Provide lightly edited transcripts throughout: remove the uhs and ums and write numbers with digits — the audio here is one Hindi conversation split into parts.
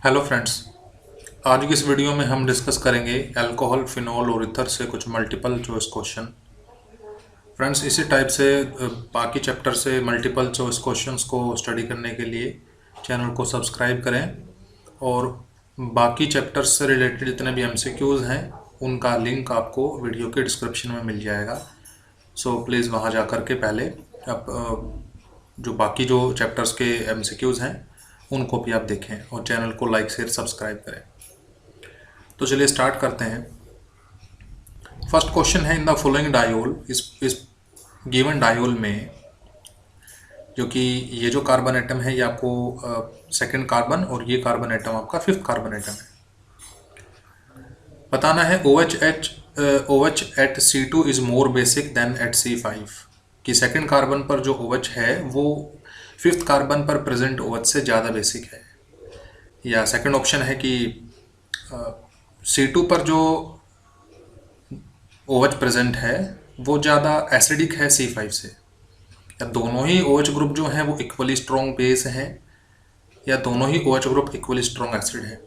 Hello friends. आज की इस वीडियो में हम डिस्कस करेंगे अल्कोहल, फिनॉल और ईथर से कुछ मल्टीपल चॉइस क्वेश्चन। फ्रेंड्स, इसी टाइप से बाकी चैप्टर से मल्टीपल चॉइस क्वेश्चंस को स्टडी करने के लिए चैनल को सब्सक्राइब करें और बाकी चैप्टर्स से रिलेटेड जितने भी एमसीक्यूज़ हैं उनका लिंक आपको वीडियो के डिस्क्रिप्शन में मिल जाएगा। सो प्लीज़ वहाँ जा कर के पहले आप जो बाकी जो चैप्टर्स के एमसीक्यूज़ हैं उनको भी आप देखें और चैनल को लाइक शेयर सब्सक्राइब करें। तो चलिए स्टार्ट करते हैं। फर्स्ट क्वेश्चन है, इन द फॉलोइंग डायोल, इस गिवन डायोल में, जो कि ये जो कार्बन एटम है ये आपको सेकंड कार्बन और ये कार्बन एटम आपका फिफ्थ कार्बन एटम है। बताना है OH at C2 is more basic than at C5, कि सेकंड कार्बन पर जो OH है वो फिफ्थ कार्बन पर प्रेजेंट OH से ज़्यादा बेसिक है। या सेकंड ऑप्शन है कि C2 पर जो OH प्रेजेंट है वो ज़्यादा एसिडिक है C5 से। या दोनों ही OH ग्रुप जो हैं वो इक्वली स्ट्रॉन्ग बेस हैं, या दोनों ही OH group equally strong acid है।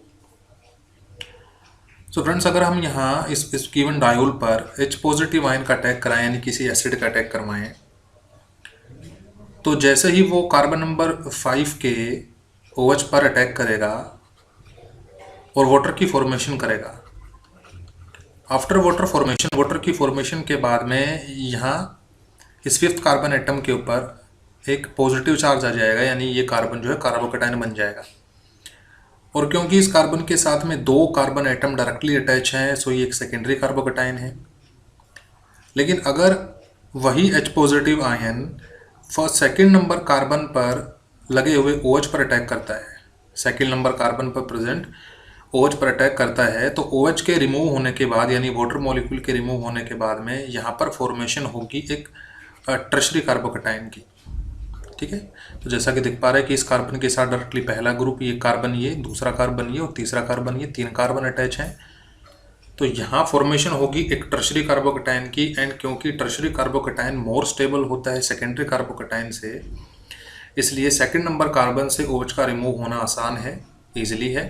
सो फ्रेंड्स, अगर हम यहाँ इस गिवन डायोल पर H पॉजिटिव आयन का अटैक कराएं, यानी किसी एसिड का अटैक करवाएं, तो जैसे ही वो कार्बन नंबर 5 के OH पर अटैक करेगा और वाटर की फॉर्मेशन करेगा, आफ्टर वाटर की फॉर्मेशन के बाद में यहाँ इस फिफ्थ कार्बन एटम के ऊपर एक पॉजिटिव चार्ज आ जाएगा, यानी ये कार्बन जो है कार्बोकेटायन बन जाएगा। और क्योंकि इस कार्बन के साथ में दो कार्बन एटम डायरेक्टली अटैच हैं, सो ये एक सेकेंडरी कार्बोकेटायन है। लेकिन अगर वही H positive ion first second number carbon पर लगे हुए OH पर अटैक करता है, सेकेंड नंबर कार्बन पर प्रेजेंट OH पर अटैक करता है, तो OH के रिमूव होने के बाद, यानी वाटर मॉलिक्यूल के रिमूव होने के बाद में यहाँ पर फॉर्मेशन होगी एक टर्शरी कार्बोकेटायन की। ठीक है, तो जैसा कि दिख पा रहे हैं कि इस कार्बन के साथ डायरेक्टली पहला ग्रुप, ये कार्बन, ये दूसरा कार्बन, ये और तीसरा कार्बन, ये तीन कार्बन अटैच हैं। तो यहाँ फॉर्मेशन होगी एक टर्शरी कार्बोकेटायन की। एंड क्योंकि टर्शरी कार्बोकेटायन मोर स्टेबल होता है सेकेंडरी कार्बोकेटायन से, इसलिए सेकेंड नंबर कार्बन से OH का रिमूव होना आसान है, ईजिली है।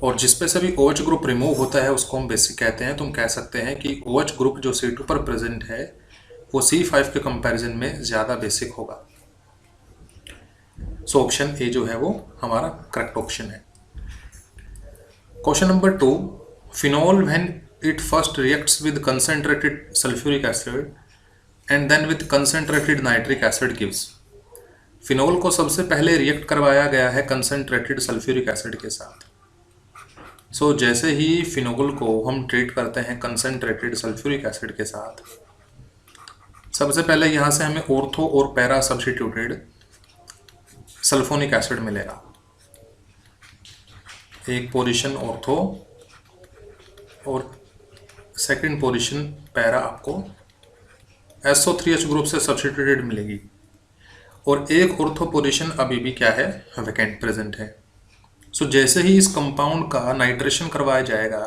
और जिस पे से भी OH ग्रुप रिमूव होता है उसको हम बेसिक कहते हैं। तो हम कह सकते हैं कि OH ग्रुप जो C2 पर प्रेजेंट है वो C5 के कंपैरिजन में ज़्यादा बेसिक होगा। सो ऑप्शन ए जो है वो हमारा करेक्ट ऑप्शन है। Question number 2, phenol when it first reacts with concentrated sulphuric acid and then with concentrated nitric acid gives. Phenol को सबसे पहले रिएक्ट करवाया गया है कंसंट्रेटेड सल्फ्यूरिक एसिड के साथ। सो जैसे ही फिनॉल को हम ट्रीट करते हैं कंसंट्रेटेड सल्फ्यूरिक एसिड के साथ, सबसे पहले यहाँ से हमें ऑर्थो और पैरा सब्स्टिट्यूटेड सल्फोनिक एसिड मिलेगा। एक पोजीशन ऑर्थो और सेकंड पोजीशन पैरा आपको SO3H ग्रुप से सब्स्टिट्यूटेड मिलेगी। और एक ऑर्थो पोजीशन अभी भी क्या है, वैकेंट प्रेजेंट है। सो जैसे ही इस कंपाउंड का नाइट्रेशन करवाया जाएगा,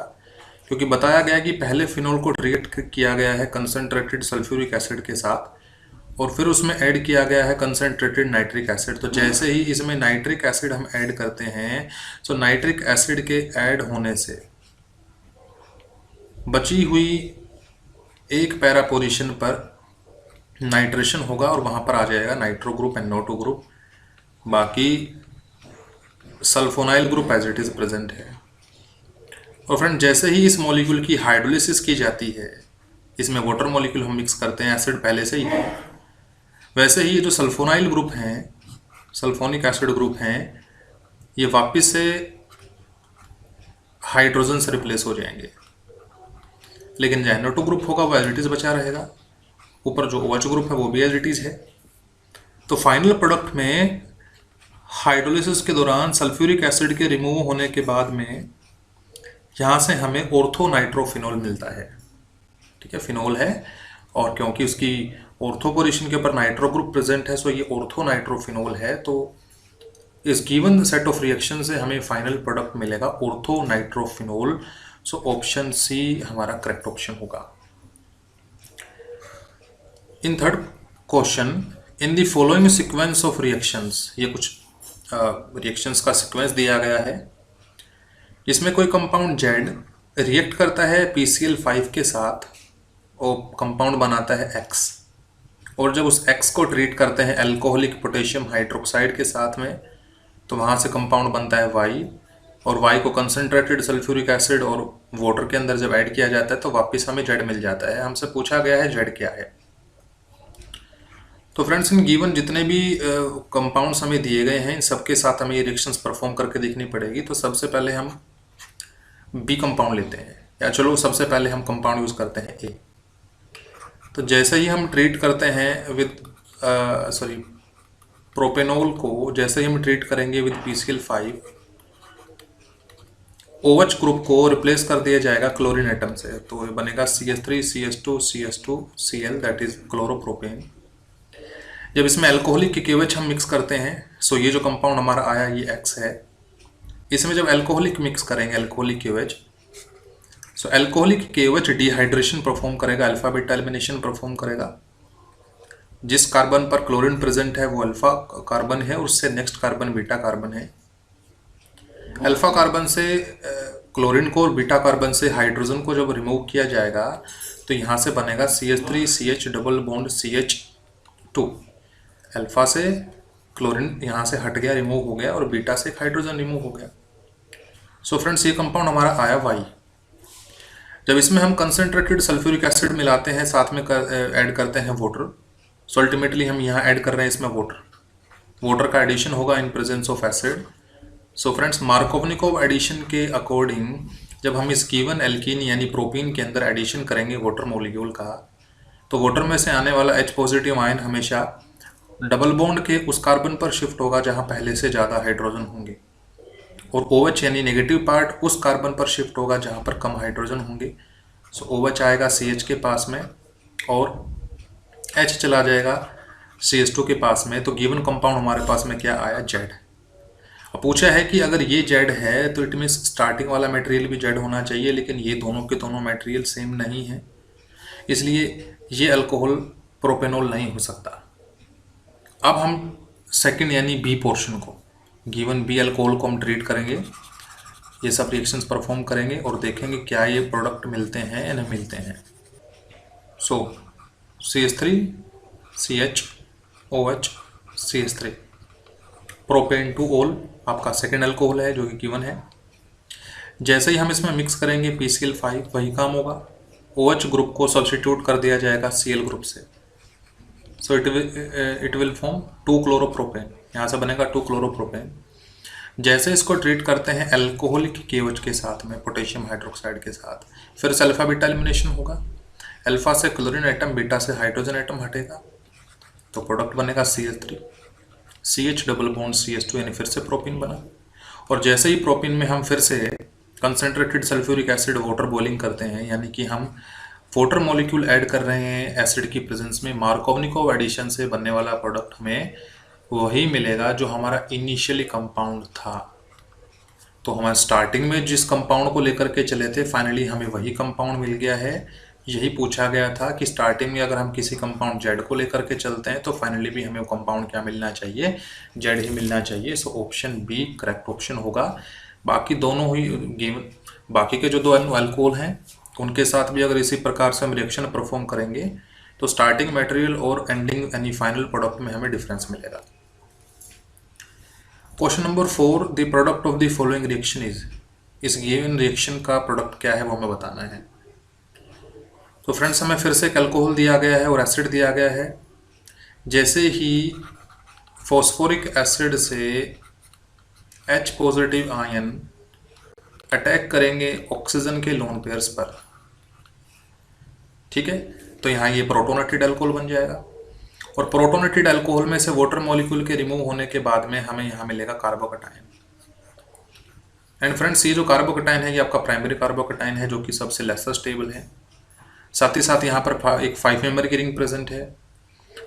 क्योंकि बताया गया कि पहले फिनॉल को रिएक्ट किया गया है कंसंट्रेटेड सल्फ्यूरिक एसिड के साथ और फिर उसमें ऐड किया गया है कंसंट्रेटेड नाइट्रिक एसिड। तो जैसे ही इसमें नाइट्रिक एसिड हम ऐड करते हैं, तो नाइट्रिक एसिड के ऐड होने से बची हुई एक पैरा पोजीशन पर नाइट्रेशन होगा और वहाँ पर आ जाएगा nitro group and NO2 group. बाकी sulphonyl group as it is present है। और फ्रेंड, जैसे ही इस मॉलिक्यूल की हाइड्रोलिसिस की जाती है, इसमें वाटर मॉलिक्यूल हम मिक्स करते हैं, एसिड पहले से ही है, वैसे ही ये जो सल्फोनाइल ग्रुप हैं, सल्फोनिक एसिड ग्रुप हैं, ये वापस से हाइड्रोजन से रिप्लेस हो जाएंगे। लेकिन जो NO2 ग्रुप होगा वो एज इट इज़ बचा रहेगा, ऊपर जो OH ग्रुप है वो भी एज इट इज़ है। तो फाइनल प्रोडक्ट में हाइड्रोलिसिस के दौरान सल्फ्यूरिक एसिड के रिमूव होने के बाद में यहाँ से हमें ऑर्थो नाइट्रोफिनॉल मिलता है। ठीक है, फिनॉल है और क्योंकि उसकी ऑर्थो पोजीशन के ऊपर नाइट्रो ग्रुप प्रेजेंट है, सो ये ऑर्थो नाइट्रोफिनॉल है। तो इस गिवन सेट ऑफ रिएक्शन से हमें फाइनल प्रोडक्ट मिलेगा ortho nitrophenol. So option C हमारा करेक्ट ऑप्शन होगा। In third question, in the following sequence of reactions, ये कुछ रिएक्शंस का सीक्वेंस दिया गया है इसमें कोई कंपाउंड जेड रिएक्ट करता है PCl5 के साथ और कंपाउंड बनाता है X, और जब उस X को ट्रीट करते हैं अल्कोहलिक पोटेशियम हाइड्रोक्साइड के साथ में तो वहाँ से कंपाउंड बनता है Y, और Y को कंसनट्रेटेड सल्फ्यूरिक एसिड और वाटर के अंदर जब ऐड किया जाता है तो वापस हमें जेड मिल जाता है। हमसे पूछा गया है जेड क्या है। तो फ्रेंड्स, इन गिवन जितने भी कंपाउंड्स हमें दिए गए हैं इन सबके साथ हमें ये रिएक्शंस परफॉर्म करके देखनी पड़ेगी। तो सबसे पहले हम बी कंपाउंड लेते हैं, या चलो सबसे पहले हम कंपाउंड यूज़ करते हैं ए। तो जैसे ही हम ट्रीट करते हैं विद प्रोपेनॉल को, जैसे ही हम ट्रीट करेंगे विद PCl5, OH ग्रुप को रिप्लेस कर दिया जाएगा क्लोरीन एटम से, तो ये बनेगा CH3 CH2 CH2 Cl, that is chloropropane. जब इसमें अल्कोहलिक KOH हम मिक्स करते हैं, सो ये जो कंपाउंड हमारा आया ये X है। इसमें जब अल्कोहलिक मिक्स करेंगे अल्कोहलिक KOH, सो अल्कोहलिक KOH डिहाइड्रेशन परफॉर्म करेगा, अल्फा बीटा एलिमिनेशन परफॉर्म करेगा। जिस कार्बन पर क्लोरीन प्रेजेंट है वो अल्फा कार्बन है, उससे नेक्स्ट कार्बन बीटा कार्बन है। अल्फा कार्बन से क्लोरीन को और बीटा कार्बन से हाइड्रोजन को जब रिमूव किया जाएगा तो यहाँ से बनेगा CH3 CH double bond CH2। Alpha से क्लोरीन यहाँ से हट गया, रिमूव हो गया, और बीटा से हाइड्रोजन रिमूव हो गया। सो फ्रेंड्स, ये कंपाउंड हमारा आया Y। जब इसमें हम कंसनट्रेटेड सल्फ्यूरिक एसिड मिलाते हैं, साथ में ऐड करते हैं वाटर, सो अल्टीमेटली हम यहाँ ऐड कर रहे हैं इसमें वाटर का एडिशन होगा in presence of acid. So friends, Markovnikov addition के अकॉर्डिंग जब हम इस गिवन एल्कीन यानी प्रोपीन के अंदर एडिशन करेंगे वाटर मॉलिक्यूल का, तो वाटर में से आने वाला H पॉजिटिव आयन हमेशा डबल बॉन्ड के उस कार्बन पर शिफ्ट होगा जहाँ पहले से ज़्यादा हाइड्रोजन होंगे, और OH यानी नेगेटिव पार्ट उस कार्बन पर शिफ्ट होगा जहाँ पर कम हाइड्रोजन होंगे। सो OH आएगा CH के पास में और H चला जाएगा CH2 के पास में। तो गिवन कंपाउंड हमारे पास में क्या आया, जेड। अब पूछा है कि अगर ये जेड है तो इट मीन्स स्टार्टिंग वाला मटेरियल भी जेड होना चाहिए, लेकिन ये दोनों के दोनों मटेरियल सेम नहीं है, इसलिए ये अल्कोहल प्रोपेनॉल नहीं हो सकता। अब हम सेकंड यानी बी पोर्शन को, गिवन बी अल्कोहल को हम ट्रीट करेंगे, ये सब रिएक्शंस परफॉर्म करेंगे और देखेंगे क्या ये प्रोडक्ट मिलते हैं या नहीं मिलते हैं। सो CH3 CH OH CH3 propane two ओल आपका सेकेंड अल्कोहल है जो कि गिवन है। जैसे ही हम इसमें मिक्स करेंगे PCl5, वही काम होगा, OH ग्रुप को सब्स्टिट्यूट कर दिया जाएगा Cl ग्रुप से। So it will form 2 chloropropane, यहाँ से बनेगा 2 क्लोरोप्रोपेन। जैसे इसको ट्रीट करते हैं अल्कोहलिक KOH के साथ में पोटेशियम हाइड्रोक्साइड के साथ, फिर से अल्फा बीटा एलिमिनेशन होगा, अल्फा से क्लोरीन एटम, बीटा से हाइड्रोजन एटम हटेगा, तो प्रोडक्ट बनेगा CH3 CH double bond CH2, यानी फिर से प्रोपीन बना। और जैसे ही प्रोपीन में हम फिर से concentrated sulphuric acid water boiling करते हैं, यानी कि हम वाटर मॉलिक्यूल ऐड कर रहे हैं एसिड की प्रेजेंस में, मार्कोवनिकोव एडिशन से बनने वाला प्रोडक्ट हमें वही मिलेगा जो हमारा इनिशियली कंपाउंड था। तो हमारे स्टार्टिंग में जिस कंपाउंड को लेकर के चले थे, फाइनली हमें वही कंपाउंड मिल गया है। यही पूछा गया था कि स्टार्टिंग में अगर हम किसी कंपाउंड जेड को लेकर के चलते हैं तो फाइनली भी हमें वो कंपाउंड क्या मिलना चाहिए, जेड ही मिलना चाहिए। So option B correct option होगा। बाकी दोनों ही बाकी के जो दो अल्कोहल हैं उनके साथ भी अगर इसी प्रकार से हम रिएक्शन परफॉर्म करेंगे तो स्टार्टिंग मटेरियल और एंडिंग यानी फाइनल प्रोडक्ट में हमें डिफरेंस मिलेगा। Question number 4, the product of the following reaction is, इस गिवन रिएक्शन का प्रोडक्ट क्या है वो हमें बताना है। तो फ्रेंड्स, हमें फिर से एक अल्कोहल दिया गया है और एसिड दिया गया है। जैसे ही फॉस्फोरिक एसिड से H पॉजिटिव आयन अटैक करेंगे ऑक्सीजन के लोन पेयर्स पर, ठीक है, तो यहाँ ये प्रोटोनेटेड अल्कोहल बन जाएगा। और प्रोटोनेटेड अल्कोहल में से वाटर मॉलिक्यूल के रिमूव होने के बाद में हमें यहाँ मिलेगा कार्बोकटायन। एंड फ्रेंड्स, ये जो कार्बोकटायन है ये आपका प्राइमरी कार्बोकटायन है जो कि सबसे लेसर स्टेबल है। साथ ही साथ यहाँ पर एक 5 मेंबर की रिंग प्रेजेंट है।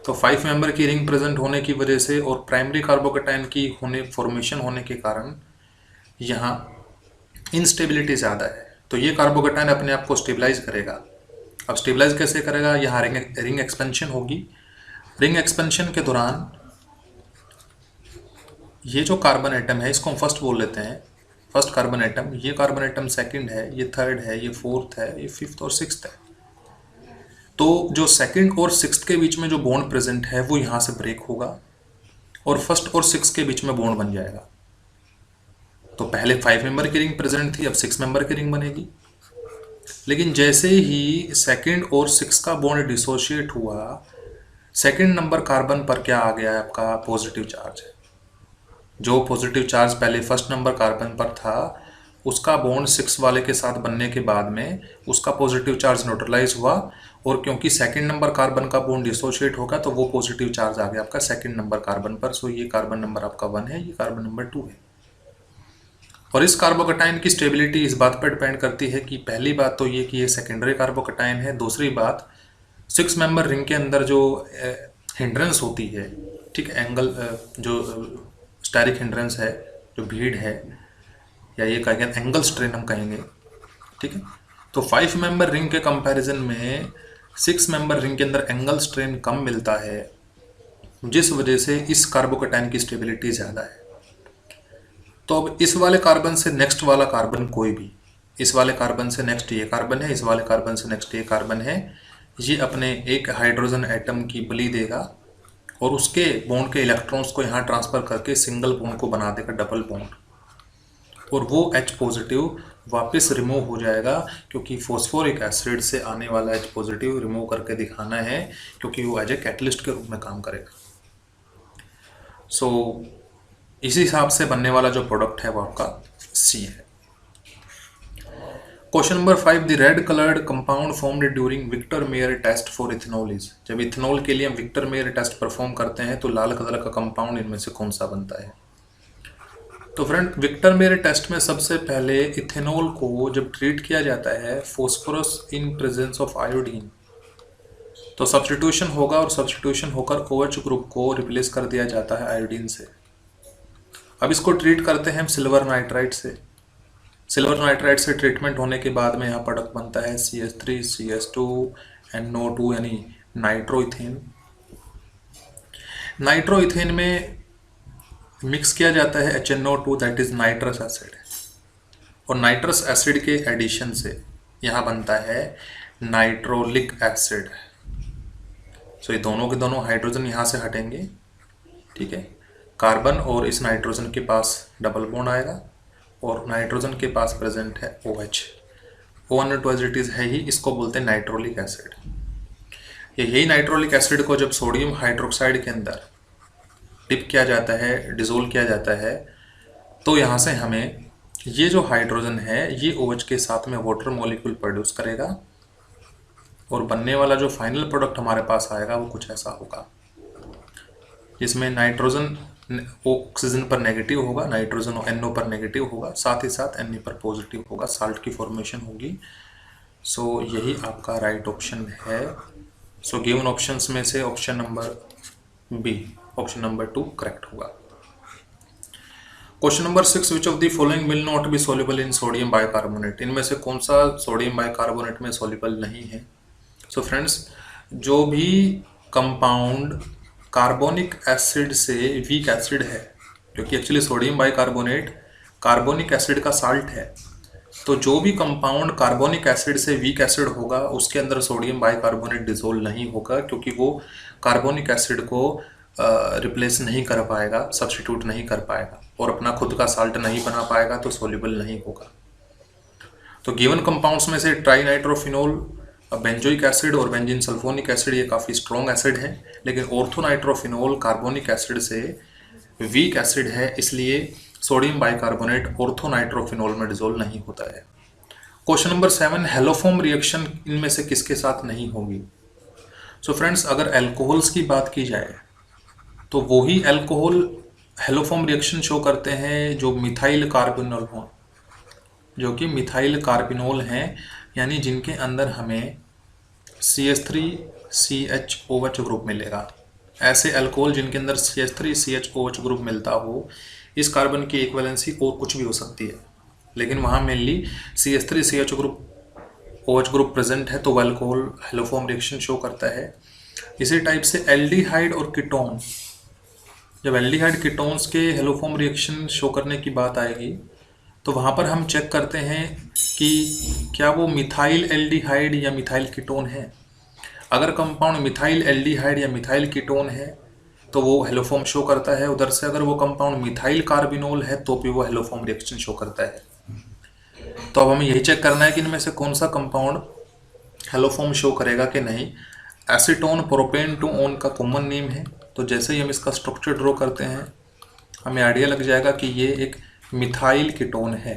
तो 5 मेंबर की रिंग प्रेजेंट होने की वजह से और प्राइमरी कार्बोकटायन की फॉर्मेशन होने के कारण यहाँ इनस्टेबिलिटी ज़्यादा है। तो ये कार्बोकटायन अपने आप को स्टेबलाइज करेगा। अब स्टेबलाइज कैसे करेगा, यहाँ रिंग एक्सपेंशन होगी। रिंग एक्सपेंशन के दौरान ये जो कार्बन एटम है इसको हम फर्स्ट बोल लेते हैं, फर्स्ट कार्बन एटम, ये कार्बन एटम सेकंड है, ये थर्ड है, ये फोर्थ है, ये फिफ्थ और सिक्स्थ है। तो जो सेकंड और सिक्स्थ के बीच में जो बॉन्ड प्रेजेंट है वो यहाँ से ब्रेक होगा और फर्स्ट और सिक्स के बीच में बॉन्ड बन जाएगा। तो पहले 5 मेंबर की रिंग प्रेजेंट थी, अब 6 मेंबर की रिंग बनेगी। लेकिन जैसे ही सेकंड और सिक्स का बॉन्ड डिसोशिएट हुआ, सेकंड नंबर कार्बन पर क्या आ गया है आपका पॉजिटिव चार्ज। जो पॉजिटिव चार्ज पहले फर्स्ट नंबर कार्बन पर था उसका बॉन्ड 6 वाले के साथ बनने के बाद में उसका पॉजिटिव चार्ज न्यूट्रलाइज हुआ, और क्योंकि सेकंड नंबर कार्बन का बॉन्ड डिसोशिएट होगा तो वो पॉजिटिव चार्ज आ गया आपका सेकंड नंबर कार्बन पर। सो ये कार्बन नंबर आपका 1 है, ये कार्बन नंबर 2 है। और इस कार्बोकटाइन की स्टेबिलिटी इस बात पर डिपेंड करती है कि पहली बात तो ये कि ये सेकेंडरी कार्बोकटाइन है, दूसरी बात 6 मेंबर रिंग के अंदर जो हिंड्रेंस होती है, ठीक है, एंगल जो स्टेरिक हिंड्रेंस है, जो भीड़ है, या ये कहेंगे एंगल स्ट्रेन हम कहेंगे, ठीक है। तो 5 मेंबर रिंग के कंपैरिजन में 6 मेंबर रिंग के अंदर एंगल स्ट्रेन कम मिलता है, जिस वजह से इस कार्बोकटाइन की स्टेबिलिटी ज़्यादा है। तो अब इस वाले कार्बन से नेक्स्ट वाला कार्बन कोई भी, इस वाले कार्बन से नेक्स्ट ये कार्बन है, इस वाले कार्बन से नेक्स्ट ये कार्बन है, ये अपने एक हाइड्रोजन एटम की बलि देगा और उसके बॉन्ड के इलेक्ट्रॉन्स को यहाँ ट्रांसफ़र करके सिंगल बॉन्ड को बना देगा डबल बॉन्ड, और वो H पॉजिटिव वापस रिमूव हो जाएगा, क्योंकि फॉस्फोरिक एसिड से आने वाला H पॉजिटिव रिमूव करके दिखाना है, क्योंकि वो एज ए कैटलिस्ट के रूप में काम करेगा। सो इसी हिसाब से बनने वाला जो प्रोडक्ट है वो आपका C है। Question number 5, the red coloured compound formed during Victor Meyer test for ethanol is. जब इथेनॉल के लिए हम विक्टर मेयर टेस्ट परफॉर्म करते हैं तो लाल कलर का कंपाउंड इनमें से कौन सा बनता है। तो फ्रेंड, विक्टर मेयर टेस्ट में सबसे पहले इथेनॉल को जब ट्रीट किया जाता है phosphorus in presence of iodine, तो सब्स्टिट्यूशन होगा और सब्स्टिट्यूशन होकर OH ग्रुप को रिप्लेस कर दिया जाता है आयोडीन से। अब इसको ट्रीट करते हैं हम सिल्वर नाइट्राइड से। सिल्वर नाइट्राइड से ट्रीटमेंट होने के बाद में यहाँ प्रोडक्ट बनता है CH3 CH2 NO2 यानी नाइट्रोइथेन। नाइट्रोइथेन में मिक्स किया जाता है HNO2 that is nitrous acid, और नाइट्रस एसिड के एडिशन से यहाँ बनता है नाइट्रोलिक एसिड। सो ये दोनों के दोनों हाइड्रोजन यहाँ से हटेंगे, ठीक है। कार्बन और इस नाइट्रोजन के पास डबल बॉन्ड आएगा और नाइट्रोजन के पास प्रेजेंट है OH, O2 as it is है ही, इसको बोलते हैं नाइट्रोलिक एसिड। यही नाइट्रोलिक एसिड को जब सोडियम हाइड्रोक्साइड के अंदर डिप किया जाता है, डिसोल्व किया जाता है, तो यहाँ से हमें ये जो हाइड्रोजन है ये OH के साथ में वाटर मॉलिक्यूल प्रोड्यूस करेगा, और बनने वाला जो फाइनल प्रोडक्ट हमारे पास आएगा वो कुछ ऐसा होगा, जिसमें नाइट्रोजन ऑक्सीजन पर नेगेटिव होगा, नाइट्रोजन NO पर नेगेटिव होगा, साथ ही साथ Na पर पॉजिटिव होगा, साल्ट की फॉर्मेशन होगी। सो यही आपका राइट ऑप्शन है। सो गिवन ऑप्शंस में से option number B, option number 2 correct होगा। Question number 6, which of the following will not be soluble in sodium bicarbonate. इनमें से कौन सा सोडियम बाइकार्बोनेट में सॉल्युबल नहीं है। सो फ्रेंड्स, जो भी कंपाउंड कार्बोनिक एसिड से वीक एसिड है, क्योंकि actually sodium bicarbonate carbonic acid का साल्ट है, तो जो भी कंपाउंड कार्बोनिक एसिड से वीक एसिड होगा उसके अंदर सोडियम बाइकार्बोनेट डिसोल्व नहीं होगा, क्योंकि वो कार्बोनिक एसिड को रिप्लेस नहीं कर पाएगा, सब्स्टिट्यूट नहीं कर पाएगा और अपना खुद का साल्ट नहीं बना पाएगा, तो सॉल्युबल नहीं होगा। तो गिवन कंपाउंड्स में से ट्राइनाइट्रोफिनोल, बेंजोइक एसिड और बेंजीन सल्फोनिक एसिड ये काफ़ी स्ट्रॉन्ग एसिड है, लेकिन ऑर्थोनाइट्रोफिनोल कार्बोनिक एसिड से वीक एसिड है, इसलिए सोडियम बाइकार्बोनेट ऑर्थोनाइट्रोफिनोल में डिसोल्व नहीं होता है। क्वेश्चन नंबर 7, हेलोफॉर्म रिएक्शन इनमें से किसके साथ नहीं होगी। सो फ्रेंड्स, अगर अल्कोहल्स की बात की जाए तो वही अल्कोहल हेलोफॉर्म रिएक्शन शो करते हैं जो मिथाइल कार्बिनोल हों, जो कि मिथाइल कार्बिनोल हैं, यानी जिनके अंदर हमें CH3CHOH ग्रुप मिलेगा। ऐसे अल्कोहल जिनके अंदर CH3CHOH ग्रुप मिलता हो, इस कार्बन की इक्विवेलेंसी और कुछ भी हो सकती है, लेकिन वहाँ mainly CH3CH group OH group present है, तो वह अल्कोहल हेलोफॉर्म रिएक्शन शो करता है। इसी टाइप से एल्डिहाइड और कीटोन, जब एल्डिहाइड कीटोन्स के हेलोफॉर्म रिएक्शन शो करने की बात आएगी तो वहाँ पर हम चेक करते हैं कि क्या वो मिथाइल एल्डिहाइड या मिथाइल कीटोन है। अगर कंपाउंड मिथाइल एल्डिहाइड या मिथाइल कीटोन है तो वो हेलोफॉर्म शो करता है। उधर से अगर वो कंपाउंड मिथाइल कार्बिनोल है तो भी वो हेलोफॉर्म रिएक्शन शो करता है। तो अब हमें यही चेक करना है कि इनमें से कौन सा कंपाउंड हेलोफॉर्म शो करेगा कि नहीं। एसीटोन प्रोपेन टू ओन का कॉमन नेम है, तो जैसे ही हम इसका स्ट्रक्चर ड्रॉ करते हैं हमें आइडिया लग जाएगा कि ये एक मिथाइल कीटोन है।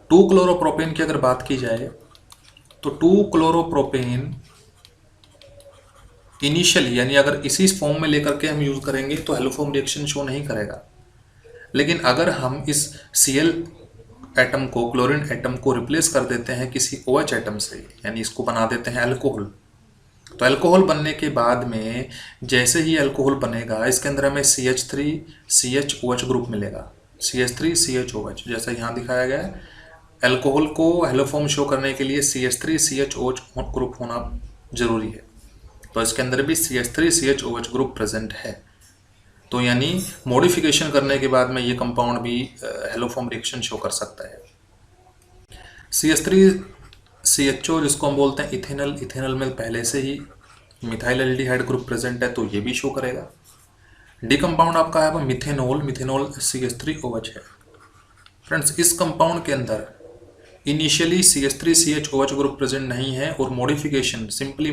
2-क्लोरोप्रोपेन की अगर बात की जाए तो 2-क्लोरोप्रोपेन इनिशियली यानी अगर इसी फॉर्म में लेकर के हम यूज करेंगे तो हेलोफॉर्म रिएक्शन शो नहीं करेगा। लेकिन अगर हम इस Cl एटम को, क्लोरीन एटम को रिप्लेस कर देते हैं किसी OH एटम से, यानी इसको बना देते हैं अल्कोहल, तो अल्कोहल बनने के बाद में जैसे ही अल्कोहल बनेगा इसके अंदर हमें CH3CHOH ग्रुप मिलेगा। CH3CHOH जैसा यहाँ दिखाया गया है। अल्कोहल को हेलोफॉर्म शो करने के लिए CH3CHOH ग्रुप होना जरूरी है, तो इसके अंदर भी CH3CHOH ग्रुप प्रेजेंट है। तो यानी मॉडिफिकेशन करने के बाद में ये कंपाउंड भी हेलोफॉर्म रिएक्शन शो कर सकता है। CH3CHO जिसको हम बोलते हैं इथेनॉल, इथेनॉल में पहले से ही मिथाइल एल्डिहाइड ग्रुप प्रेजेंट है तो ये भी शो करेगा। डी कंपाउंड आपका है मिथेनॉल, मिथेनॉल CH3OH है। फ्रेंड्स, इस कंपाउंड के अंदर इनिशियली CH3CHOH ग्रुप प्रेजेंट नहीं है और मॉडिफिकेशन सिंपली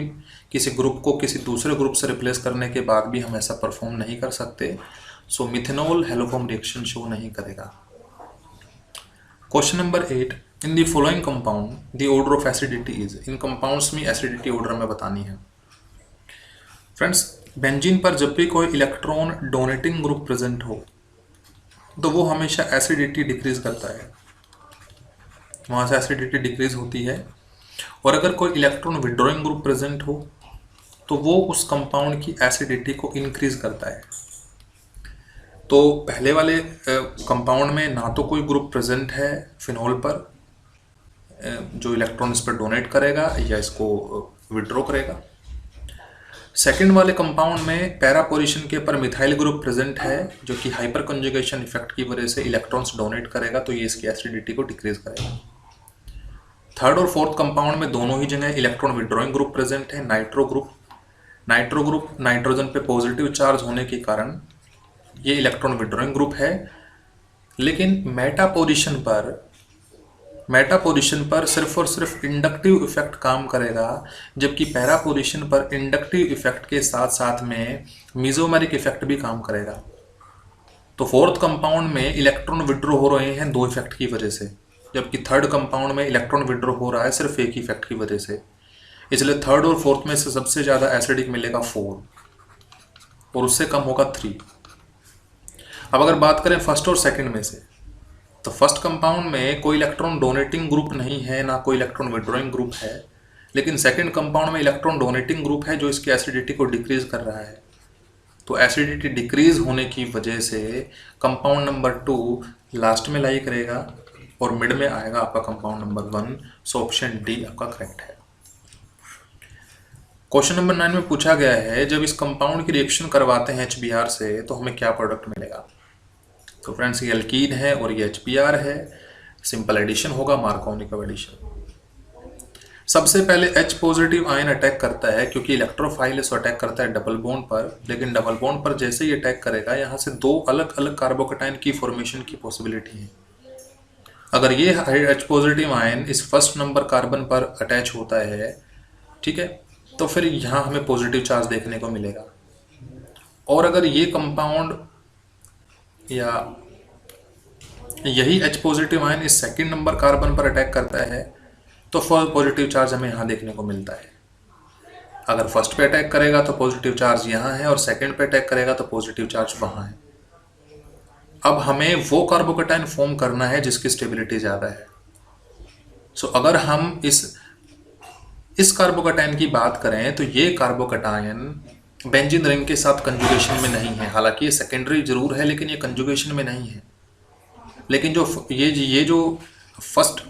किसी ग्रुप को किसी दूसरे ग्रुप से रिप्लेस करने के बाद भी हम ऐसा परफॉर्म नहीं कर सकते। सो मिथेनॉल हेलोफॉर्म रिएक्शन शो नहीं करेगा। Question number 8, in the following compound the order of acidity is. In compounds में एसिडिटी ऑर्डर में बतानी है। फ्रेंड्स, बेंजीन पर जब भी कोई इलेक्ट्रॉन डोनेटिंग ग्रुप प्रेजेंट हो तो वो हमेशा एसिडिटी डिक्रीज करता है, वहाँ से एसिडिटी डिक्रीज होती है। और अगर कोई इलेक्ट्रॉन विड्रॉइंग ग्रुप प्रेजेंट हो तो वो उस कंपाउंड की एसिडिटी को इंक्रीज करता है। तो पहले वाले कंपाउंड में ना तो कोई ग्रुप प्रेजेंट है फिनॉल पर जो इलेक्ट्रॉन इस पर डोनेट करेगा या इसको विड्रॉ करेगा। सेकेंड वाले कंपाउंड में पैरा पोजीशन के पर मिथाइल ग्रुप प्रेजेंट है जो कि हाइपर कंजुगेशन इफेक्ट की वजह से इलेक्ट्रॉन्स डोनेट करेगा, तो ये इसकी एसिडिटी को डिक्रीज करेगा। थर्ड और फोर्थ कंपाउंड में दोनों ही जगह इलेक्ट्रॉन विड्रॉइंग ग्रुप प्रेजेंट है, nitro group. Nitro group nitrogen पे पॉजिटिव चार्ज होने के कारण ये इलेक्ट्रॉन विड्रॉइंग ग्रुप है। लेकिन मेटा पोजीशन पर सिर्फ और सिर्फ इंडक्टिव इफेक्ट काम करेगा, जबकि पैरा पोजीशन पर इंडक्टिव इफेक्ट के साथ साथ में मीजोमेरिक इफेक्ट भी काम करेगा। तो फोर्थ कंपाउंड में इलेक्ट्रॉन विड्रॉ हो रहे हैं दो इफेक्ट की वजह से, जबकि थर्ड कंपाउंड में इलेक्ट्रॉन विड्रॉ हो रहा है सिर्फ एक इफेक्ट की वजह से। इसलिए थर्ड और फोर्थ में से सबसे ज़्यादा एसिडिक मिलेगा 4 और उससे कम होगा 3। अब अगर बात करें फर्स्ट और सेकंड में से, तो फर्स्ट कंपाउंड में कोई इलेक्ट्रॉन डोनेटिंग ग्रुप नहीं है, ना कोई इलेक्ट्रॉन विड्रॉइंग ग्रुप है। लेकिन सेकंड कंपाउंड में इलेक्ट्रॉन डोनेटिंग ग्रुप है जो इसकी एसिडिटी को डिक्रीज कर रहा है। तो एसिडिटी डिक्रीज होने की वजह से कंपाउंड नंबर 2 लास्ट में लाई करेगा और मिड में आएगा आपका compound number 1। So option D आपका करेक्ट है। क्वेश्चन नंबर 9 में पूछा गया है जब इस कंपाउंड की रिएक्शन करवाते हैं HBr से तो हमें क्या प्रोडक्ट मिलेगा। तो फ्रेंड्स, ये एल्कीन है और ये HBr है। सिंपल एडिशन होगा, मार्कोनिक एडिशन। सबसे पहले H पॉजिटिव आयन अटैक करता है क्योंकि इलेक्ट्रोफाइल इसको अटैक करता है डबल बॉन्ड पर। लेकिन डबल बॉन्ड पर जैसे ही अटैक करेगा यहाँ से 2 अलग अलग कार्बोकेटाइन की फॉर्मेशन की पॉसिबिलिटी है। अगर ये H पॉजिटिव आयन इस फर्स्ट नंबर कार्बन पर अटैच होता है, ठीक है, तो फिर यहाँ हमें पॉजिटिव चार्ज देखने को मिलेगा। और अगर ये कंपाउंड या यही H पॉजिटिव आयन इस सेकंड नंबर कार्बन पर अटैक करता है तो पॉजिटिव चार्ज हमें यहाँ देखने को मिलता है। अगर फर्स्ट पे अटैक करेगा तो पॉजिटिव चार्ज यहाँ है और सेकंड पे अटैक करेगा तो पॉजिटिव चार्ज वहाँ है। अब हमें वो कार्बोकेटाइन फॉर्म करना है जिसकी स्टेबिलिटी ज़्यादा है। सो अगर हम इस कार्बोकेटाइन की बात करें तो ये कार्बोकेटाइन बेंजीन रिंग के साथ कंजुगेशन में नहीं है। हालांकि ये सेकेंडरी जरूर है लेकिन ये कंजुगेशन में नहीं है। लेकिन जो ये जो फर्स्ट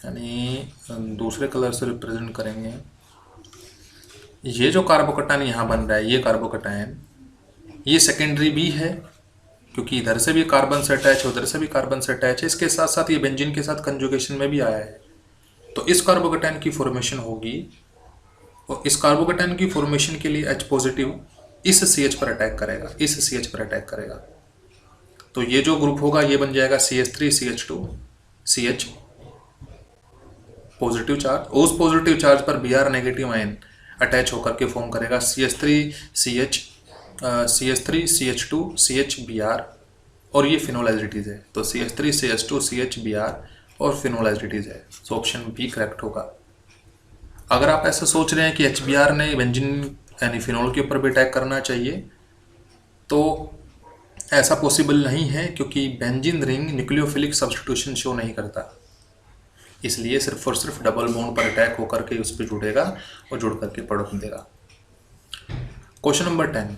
यानी दूसरे कलर से रिप्रेजेंट करेंगे, ये जो कार्बोकेटाइन यहाँ बन रहा है ये कार्बोकेटाइन ये सेकेंडरी भी है क्योंकि इधर से भी कार्बन से अटैच है, उधर से भी कार्बन से अटैच है, इसके साथ साथ ये बेंजीन के साथ कंजुगेशन में भी आया है। तो इस कार्बोकेटाइन की फॉर्मेशन होगी, और इस कार्बोकेटाइन की फॉर्मेशन के लिए H पॉजिटिव इस CH पर अटैक करेगा, इस CH पर अटैक करेगा। तो ये जो ग्रुप होगा ये बन जाएगा CH3CH2 CH पॉजिटिव चार्ज। उस पॉजिटिव चार्ज पर Br नेगेटिव आयन अटैच होकर के फॉर्म करेगा CH3CH2 CH Br, और ये फिनोल एसिडिटीज है। तो CH3CH2 CH Br और फिनोल एसिडिटीज है। सो ऑप्शन बी करेक्ट होगा। अगर आप ऐसा सोच रहे हैं कि HBr ने बेंजीन यानी फिनोल के ऊपर भी अटैक करना चाहिए, तो ऐसा पॉसिबल नहीं है, क्योंकि benzene ring nucleophilic substitution show नहीं करता, इसलिए सिर्फ और सिर्फ डबल बॉन्ड पर अटैक होकर के उस पर जुड़ेगा और जुड़ करके प्रोडक्ट देगा। क्वेश्चन नंबर 10,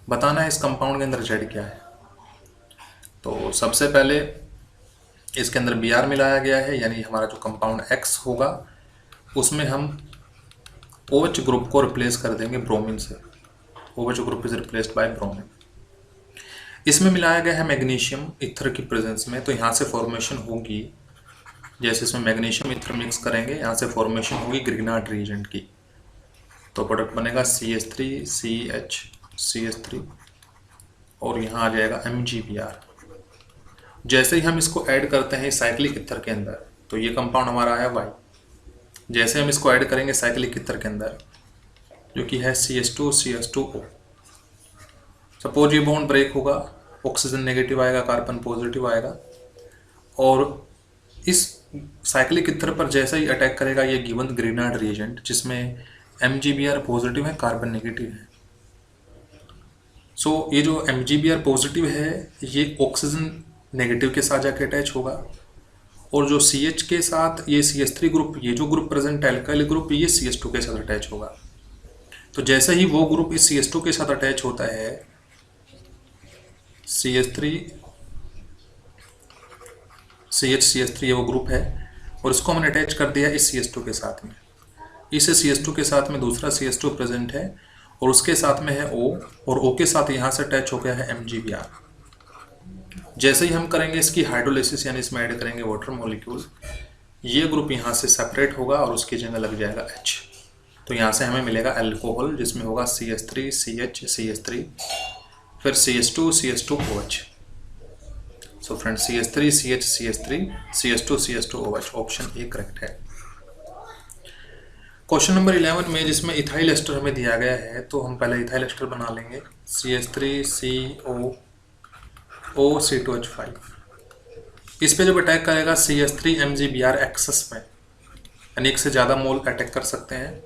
बताना है इस कंपाउंड के अंदर Z क्या है। तो सबसे पहले इसके अंदर Br मिलाया गया है, यानी हमारा जो कंपाउंड X होगा उसमें हम OH ग्रुप को रिप्लेस कर देंगे ब्रोमीन से। OH group is replaced by bromine. इसमें मिलाया गया है मैग्नीशियम ईथर की प्रेजेंस में, तो यहाँ से फॉर्मेशन होगी, जैसे इसमें मैग्नीशियम ईथर मिक्स करेंगे यहाँ से फॉर्मेशन होगी ग्रिग्नार्ड रिएजेंट की। तो प्रोडक्ट बनेगा CH3CH3 और यहाँ आ जाएगा MgBr। जैसे ही हम इसको ऐड करते हैं साइक्लिक ईथर के अंदर, तो ये कंपाउंड हमारा आया Y। जैसे हम इसको ऐड करेंगे साइक्लिक ईथर के अंदर, जो कि है CH2CH2O, सपोज ये बॉन्ड ब्रेक होगा, ऑक्सीजन नेगेटिव आएगा, कार्बन पॉजिटिव आएगा, और इस साइक्लिक ईथर पर जैसे ही अटैक करेगा ये गिवन ग्रिग्नार्ड रिएजेंट, जिसमें MgBr पॉजिटिव है, कार्बन नेगेटिव है। सो ये जो MgBr पॉजिटिव है ये ऑक्सीजन नेगेटिव के साथ जाके अटैच होगा, और जो CH के साथ ये CH3 ग्रुप, ये जो ग्रुप प्रेजेंट है अल्काइल ग्रुप, ये CH2 के साथ अटैच होगा। तो जैसे ही वो ग्रुप इस CH2 के साथ अटैच होता है, CH3 ये वो ग्रुप है, और इसको हमने अटैच कर दिया इस CH2 के साथ में। इस CH2 के साथ में दूसरा CH2 प्रेजेंट है, और उसके साथ में है O, और O के साथ यहाँ से अटैच हो गया है MgBr। जैसे ही हम करेंगे इसकी हाइड्रोलिसिस, यानी इसमें ऐड करेंगे वाटर मॉलिक्यूल, ये ग्रुप यहाँ से सेपरेट होगा और उसकी जगह लग जाएगा H। तो यहाँ से हमें मिलेगा अल्कोहल, जिसमें होगा CH3CH3, फिर CH2CH2OH। So friends CH3CH3 CH2CH2OH, option A correct है। क्वेश्चन नंबर 11 में जिसमें इथाइल एस्टर हमें दिया गया है, तो हम पहले इथाइल एस्टर बना लेंगे। CH3COOC2H5। इस पे जब अटैक करेगा CH3MgBr एक्सेस में, यानी एक से ज़्यादा मोल अटैक कर सकते हैं।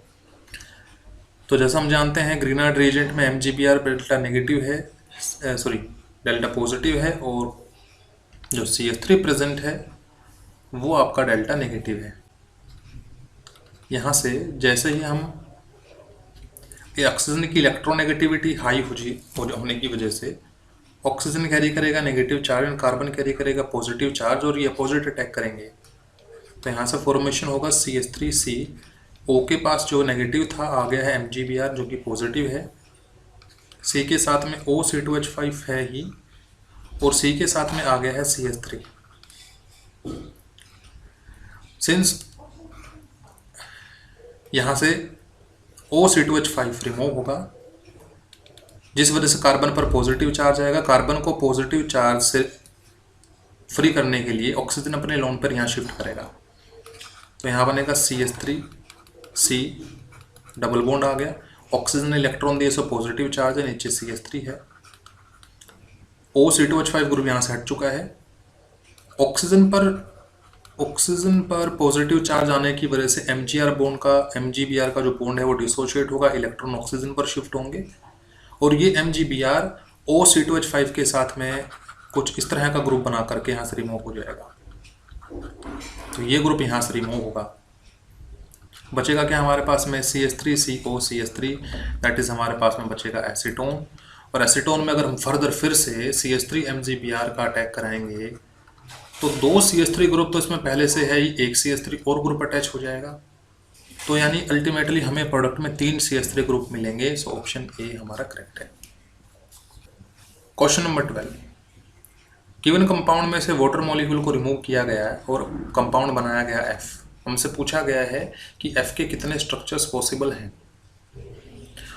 तो जैसा हम जानते हैं ग्रिग्नार्ड रिएजेंट में MgBr डेल्टा नेगेटिव है, डेल्टा पॉजिटिव है, और जो CH3 प्रेजेंट है वो आपका डेल्टा नेगेटिव है। यहाँ से जैसे ही हम ऑक्सीजन की इलेक्ट्रोनेगेटिविटी हाई होने की वजह से ऑक्सीजन कैरी करेगा negative charge and carbon carry करेगा पॉजिटिव चार्ज, और ये अपोजिट अटैक करेंगे। तो यहाँ से फॉर्मेशन होगा CH3C, O के पास जो नेगेटिव था आ गया है MgBr जो कि पॉजिटिव है, C के साथ में OC2H5 है ही, और C के साथ में आ गया है CH3। सिंस यहाँ से OC2H5 रिमूव होगा, जिस वजह से कार्बन पर पॉजिटिव चार्ज आएगा। कार्बन को पॉजिटिव चार्ज से फ्री करने के लिए ऑक्सीजन अपने लोन पर यहाँ शिफ्ट करेगा। तो यहाँ बनेगा CH3C, डबल बॉन्ड आ गया, ऑक्सीजन ने इलेक्ट्रॉन दिए सो पॉजिटिव चार्ज है, नीचे CH3 है। OC2H5 ग्रुप यहाँ से हट चुका है। ऑक्सीजन पर पॉजिटिव चार्ज आने की वजह से MgBr का जो बॉन्ड है वो डिसोशिएट होगा, इलेक्ट्रॉन ऑक्सीजन पर शिफ्ट होंगे, और ये MgBr OC2H5 के साथ में कुछ इस तरह का ग्रुप बना करके यहाँ से रिमूव हो जाएगा। तो ये ग्रुप यहाँ से रिमूव होगा, बचेगा क्या हमारे पास में CH3COCH3, दैट इज हमारे पास में बचेगा एसीटोन। और एसीटोन में अगर हम फर्दर फिर से CH3MgBr का अटैक कराएंगे तो 2 CH3 ग्रुप तो इसमें पहले से है ही, एक CH3 और ग्रुप अटैच हो जाएगा। तो यानी अल्टीमेटली हमें प्रोडक्ट में 3 CH3 ग्रुप मिलेंगे। सो ऑप्शन ए हमारा करेक्ट है। क्वेश्चन नंबर 12, गिवन कंपाउंड में से वाटर मॉलिक्यूल को रिमूव किया गया है और कंपाउंड बनाया गया F। हमसे पूछा गया है कि F के कितने स्ट्रक्चर्स पॉसिबल हैं।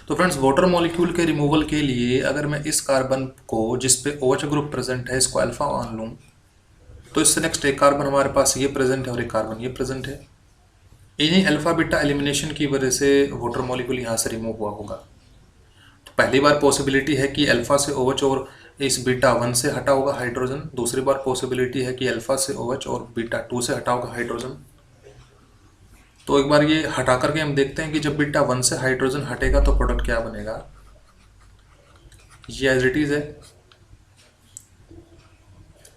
तो फ्रेंड्स, वाटर मॉलिक्यूल के रिमूवल के लिए अगर मैं इस कार्बन को जिस पे OH ग्रुप प्रेजेंट है इसको अल्फा मान लूँ, तो इससे नेक्स्ट एक कार्बन हमारे पास ये प्रेजेंट है और एक कार्बन ये प्रेजेंट है। इन्हीं अल्फा बीटा एलिमिनेशन की वजह से वाटर मॉलिक्यूल यहाँ से रिमूव हुआ होगा। तो पहली बार पॉसिबिलिटी है कि अल्फा से OH और इस बीटा 1 से हटा होगा हाइड्रोजन। दूसरी बार पॉसिबिलिटी है कि अल्फा से OH और बीटा 2 से हटा होगा हाइड्रोजन। तो एक बार ये हटा करके हम देखते हैं कि जब बीटा 1 से हाइड्रोजन हटेगा तो प्रोडक्ट क्या बनेगा। ये एज इट इज है,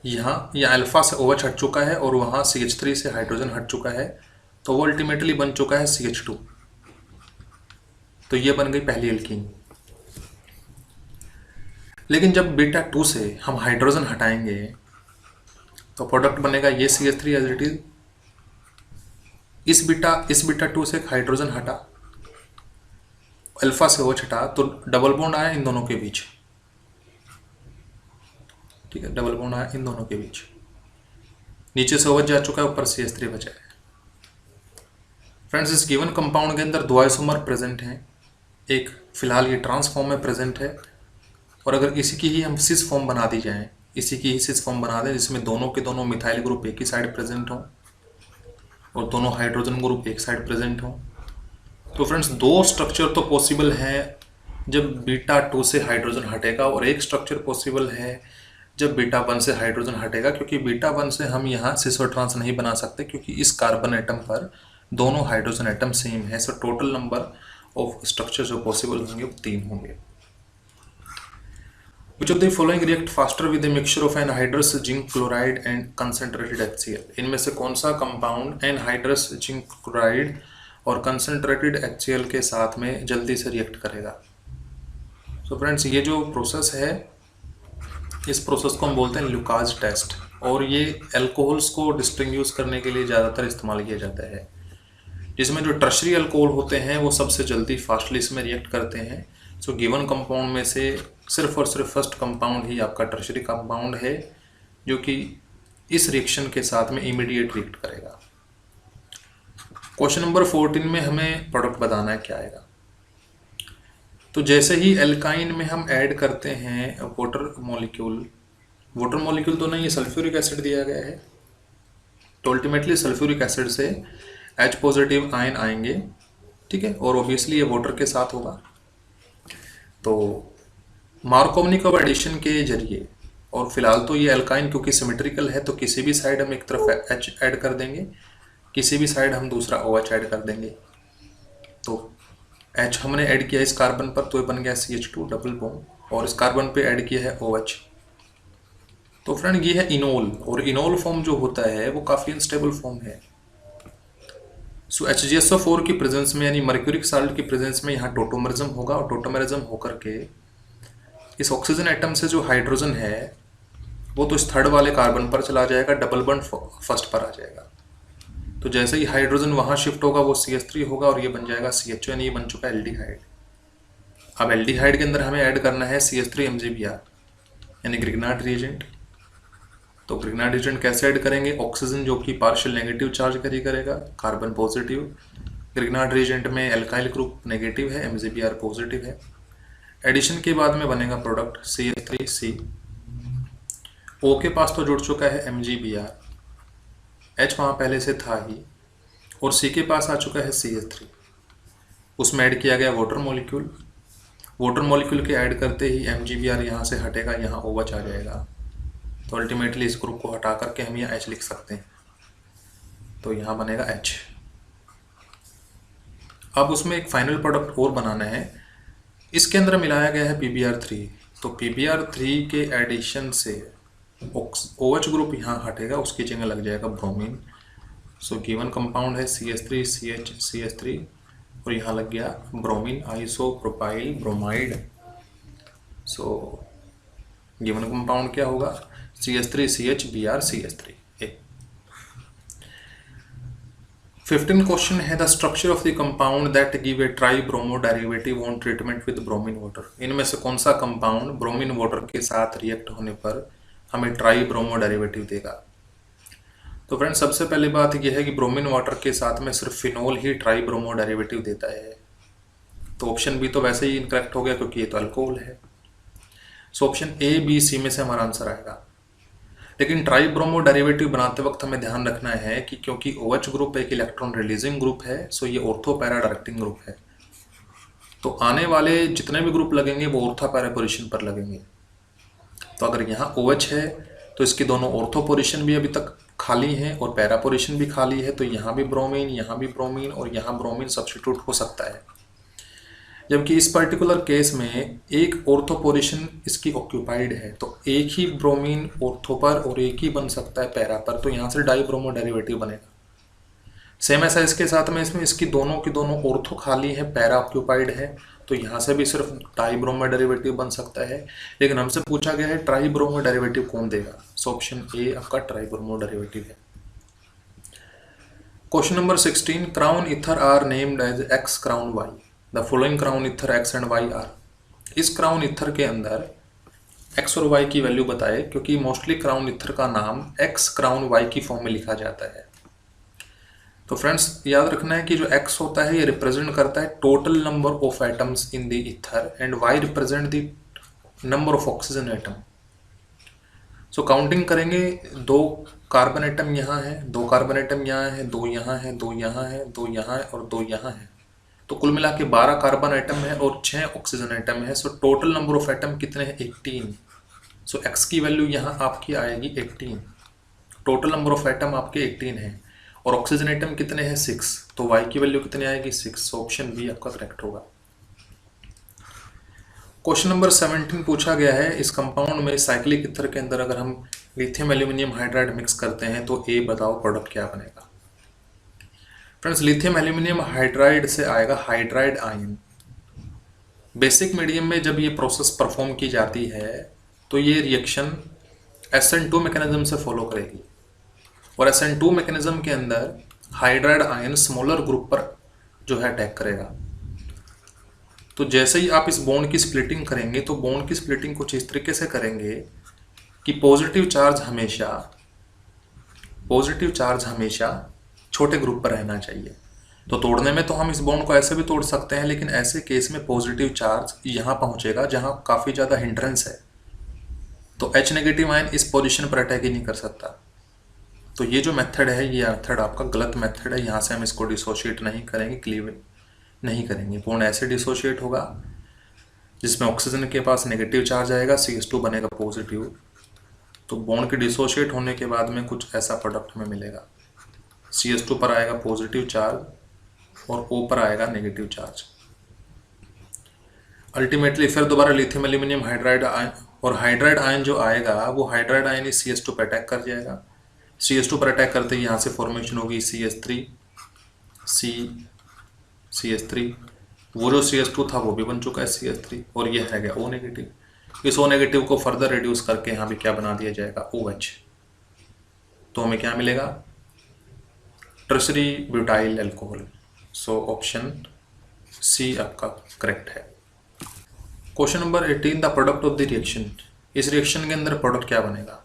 यहाँ या अल्फा से OH हट चुका है और वहाँ CH3 से हाइड्रोजन हट चुका है, तो वो अल्टीमेटली बन चुका है CH2। तो ये बन गई पहली एल्कीन। लेकिन जब बीटा 2 से हम हाइड्रोजन हटाएंगे तो प्रोडक्ट बनेगा ये CH3 एज इट इज। इस बीटा 2 से हाइड्रोजन हटा, अल्फा से OH हटा, तो डबल बॉन्ड आया इन दोनों के बीच। ठीक है, डबल बॉन्ड आया इन दोनों के बीच। नीचे से OH जा चुका है, ऊपर CH3 बचा है। फ्रेंड्स, इस गिवन कंपाउंड के अंदर दो आइसोमर प्रेजेंट हैं। एक फिलहाल ये ट्रांस फॉर्म में प्रेजेंट है, और अगर इसी की ही हम सिस फॉर्म बना दी जाए, इसी की ही सिस फॉर्म बना दें जिसमें दोनों के दोनों मिथाइल ग्रुप एक ही साइड प्रेजेंट हों और दोनों हाइड्रोजन ग्रुप एक साइड प्रेजेंट हों, तो फ्रेंड्स दो स्ट्रक्चर तो पॉसिबल हैं जब बीटा 2 से हाइड्रोजन हटेगा, और एक स्ट्रक्चर पॉसिबल है जब बीटा 1 से हाइड्रोजन हटेगा। क्योंकि बीटा 1 से हम यहाँ सिस और ट्रांस नहीं बना सकते, क्योंकि इस कार्बन एटम पर दोनों हाइड्रोजन एटम सेम है। So total number of structure जो पॉसिबल होंगे वो 3 होंगे। Which of the following react faster with a mixture of anhydrous zinc chloride and concentrated HCl? इनमें से कौन सा कंपाउंड anhydrous zinc chloride और concentrated HCl के साथ में जल्दी से रिएक्ट करेगा? So फ्रेंड्स, ये जो प्रोसेस है, इस प्रोसेस को हम बोलते हैं लुकास टेस्ट, और ये एल्कोहल्स को डिस्टिंग्विश करने के लिए ज़्यादातर इस्तेमाल किया जाता है। जिसमें जो टर्शरी अल्कोहल होते हैं वो सबसे जल्दी फास्टली इसमें रिएक्ट करते हैं। सो गिवन कंपाउंड में से सिर्फ और सिर्फ फर्स्ट कंपाउंड ही आपका टर्शरी कंपाउंड है जो कि इस रिएक्शन के साथ में इमीडिएट रिएक्ट करेगा। क्वेश्चन नंबर 14 में हमें प्रोडक्ट बताना है क्या आएगा। तो जैसे ही एल्काइन में हम ऐड करते हैं वाटर मॉलिक्यूल तो नहीं, ये सल्फ्यूरिक एसिड दिया गया है, तो अल्टीमेटली सल्फ्यूरिक एसिड से H पॉजिटिव आयन आएंगे। ठीक है, और ऑब्वियसली ये वाटर के साथ होगा। तो मार्कोवनिकोव एडिशन के जरिए, और फिलहाल तो ये एल्काइन क्योंकि सिमेट्रिकल है तो किसी भी साइड हम एक तरफ H ऐड कर देंगे, किसी भी साइड हम दूसरा OH ऐड कर देंगे। तो H हमने ऐड किया इस कार्बन पर तो ये बन गया CH2 डबल बॉन्ड, और इस कार्बन पे ऐड किया है OH। तो फ्रेंड ये है इनोल, और इनोल फॉर्म जो होता है वो काफ़ी अनस्टेबल फॉर्म है। सो HgSO4 की प्रेजेंस में, यानी मर्क्यूरिक साल्ट की प्रेजेंस में यहाँ टोटोमरिज्म होगा, और टोटोमरिज्म होकर के इस ऑक्सीजन एटम से जो हाइड्रोजन है वो तो इस थर्ड वाले कार्बन पर चला जाएगा, डबल बॉन्ड फर्स्ट पर आ जाएगा। तो जैसे ही हाइड्रोजन वहाँ शिफ्ट होगा वो CH3 होगा और ये बन जाएगा CHO, यानी ये बन चुका है एल्डिहाइड। अब एल्डिहाइड के अंदर हमें ऐड करना है CH3 MgBr यानी ग्रिग्नार्ड रिएजेंट। तो ग्रिग्नार्ड रिएजेंट कैसे ऐड करेंगे? ऑक्सीजन जो कि पार्शियल नेगेटिव चार्ज कैरी करेगा, कार्बन पॉजिटिव। ग्रिग्नार्ड रिएजेंट में एल्काइल ग्रुप नेगेटिव है, MgBr पॉजिटिव है। एडिशन के बाद में बनेगा प्रोडक्ट CH3C। O के पास तो जुड़ चुका है MgBr, H वहाँ पहले से था ही, और C के पास आ चुका है CH3। उसमें ऐड किया गया वाटर मॉलिक्यूल के ऐड करते ही MgBr यहाँ से हटेगा, यहाँ OH आ जाएगा। तो अल्टीमेटली इस ग्रुप को हटा करके हम यहाँ H लिख सकते हैं, तो यहाँ बनेगा H। अब उसमें एक फाइनल प्रोडक्ट और बनाना है, इसके अंदर मिलाया गया है PbR3। तो PbR3 के एडिशन से OH ग्रुप यहाँ हटेगा, उसकी जगह लग जाएगा ब्रोमीन। सो गिवन कंपाउंड है CH3CH3 और यहाँ लग गया bromine, isopropyl bromide. So given compound क्या होगा? CH3CHBrCH3। 15 क्वेश्चन है, the structure of the compound that give a try bromo derivative on treatment with bromine water. इनमें से कौन सा कंपाउंड ब्रोमीन वाटर के साथ रिएक्ट होने पर हमें ट्राई ब्रोमो डेरिवेटिव देगा। तो फ्रेंड्स सबसे पहली बात यह है कि ब्रोमीन वाटर के साथ में सिर्फ फिनोल ही ट्राई ब्रोमो डेरिवेटिव देता है। तो ऑप्शन बी तो वैसे ही इनकरेक्ट हो गया क्योंकि ये तो अल्कोहल है। सो ऑप्शन ए बी सी में से हमारा आंसर आएगा। लेकिन ट्राई ब्रोमो डेरिवेटिव बनाते वक्त हमें ध्यान रखना है कि क्योंकि OH ग्रुप एक इलेक्ट्रॉन रिलीजिंग ग्रुप है, सो ये ऑर्थो पैरा डायरेक्टिंग ग्रुप है। तो आने वाले जितने भी ग्रुप लगेंगे वो ऑर्थो पैरा पोजीशन पर लगेंगे। तो अगर यहाँ OH है तो इसकी दोनों ऑर्थो पोजीशन भी अभी तक खाली हैं और पैरा पोजीशन भी खाली है, तो यहाँ भी ब्रोमीन, यहाँ भी ब्रोमीन और यहाँ ब्रोमीन सब्स्टिट्यूट हो सकता है। जबकि इस पर्टिकुलर केस में एक ऑर्थो पोजीशन इसकी ऑक्यूपाइड है, तो एक ही ब्रोमीन ऑर्थो पर और एक ही बन सकता है पैरा पर, तो यहाँ से डाई ब्रोमो डेरिवेटिव बनेगा। सेम ऐसा इसके साथ में इसमें इसकी दोनों की दोनों ऑर्थो खाली है, पैरा ऑक्यूपाइड है, तो यहाँ से भी सिर्फ डाई ब्रोमो डेरिवेटिव बन सकता है। लेकिन हमसे पूछा गया है ट्राई ब्रोमो डेरिवेटिव कौन देगा, सो ऑप्शन ए आपका ट्राई ब्रोमो डेरिवेटिव है। Question number 16, crown ether are named as X crown Y, the following crown ether X and Y are. इस क्राउन ईथर के अंदर एक्स और वाई की वैल्यू बताए, क्योंकि मोस्टली क्राउन ईथर का नाम एक्स क्राउन वाई की फॉर्म में लिखा जाता है। तो फ्रेंड्स याद रखना है कि जो एक्स होता है ये रिप्रेजेंट करता है total number of atoms in the ether and Y represent the number of oxygen atom. So counting करेंगे, 2 कार्बन एटम यहाँ है, 2 कार्बन एटम यहाँ है, 2 यहाँ है, 2 यहाँ है, 2 यहाँ है और 2 यहाँ है। तो कुल मिला के 12 कार्बन एटम है और 6 ऑक्सीजन एटम है। So total number of atom कितने हैं, 18। सो एक्स की वैल्यू यहाँ आपकी आएगी 18। टोटल नंबर ऑफ एटम आपके 18 है और ऑक्सीजन एटम कितने हैं, 6। तो वाई की वैल्यू कितनी आएगी, 6। ऑप्शन बी आपका करेक्ट होगा। क्वेश्चन नंबर 17 पूछा गया है, इस कंपाउंड में साइक्लिक ईथर के अंदर अगर हम लिथियम एल्यूमिनियम हाइड्राइड मिक्स करते हैं तो ए बताओ प्रोडक्ट क्या बनेगा। फ्रेंड्स लिथियम एल्यूमिनियम हाइड्राइड से आएगा हाइड्राइड आयन। बेसिक मीडियम में जब ये प्रोसेस परफॉर्म की जाती है तो ये रिएक्शन SN2 मैकेनिज्म से फॉलो करेगी और SN2 मैकेनिज्म के अंदर हाइड्राइड आयन स्मॉलर ग्रुप पर जो है अटैक करेगा। तो जैसे ही आप इस बॉन्ड की स्प्लिटिंग करेंगे तो बॉन्ड की स्प्लिटिंग कुछ इस तरीके से करेंगे कि पॉजिटिव चार्ज हमेशा छोटे ग्रुप पर रहना चाहिए। तो तोड़ने में तो हम इस बॉन्ड को ऐसे भी तोड़ सकते हैं, लेकिन ऐसे केस में पॉजिटिव चार्ज यहाँ पहुँचेगा जहाँ काफ़ी ज़्यादा हिंड्रेंस है, तो H नेगेटिव आयन इस पोजीशन पर अटैक ही नहीं कर सकता। तो ये जो मेथड है ये मेथड आपका गलत मेथड है। यहाँ से हम इसको डिसोशिएट नहीं करेंगे, क्लीव नहीं करेंगे। बॉन्ड ऐसे डिसोशिएट होगा जिसमें ऑक्सीजन के पास नेगेटिव चार्ज आएगा, CH2 बनेगा पॉजिटिव। तो बॉन्ड के डिसोशिएट होने के बाद में कुछ ऐसा प्रोडक्ट हमें मिलेगा, CH2 पर आएगा पॉजिटिव चार्ज और O पर आएगा नेगेटिव चार्ज। अल्टीमेटली फिर दोबारा लिथियम एल्यूमिनियम हाइड्राइड आयन, और हाइड्राइड आयन जो आएगा वो हाइड्राइड आयन इस CH2 पर अटैक कर जाएगा। CH2 पर अटैक करते ही यहाँ से फॉर्मेशन होगी CH3, CH3। वो जो CH2 था वो भी बन चुका है CH3 और ये है गया O नेगेटिव। इस O नेगेटिव को फर्दर रिड्यूस करके यहाँ भी क्या बना दिया जाएगा, OH। तो हमें क्या मिलेगा, tertiary butyl alcohol. So option C आपका करेक्ट है। Question number 18, the product of the reaction. इस रिएक्शन के अंदर प्रोडक्ट क्या बनेगा।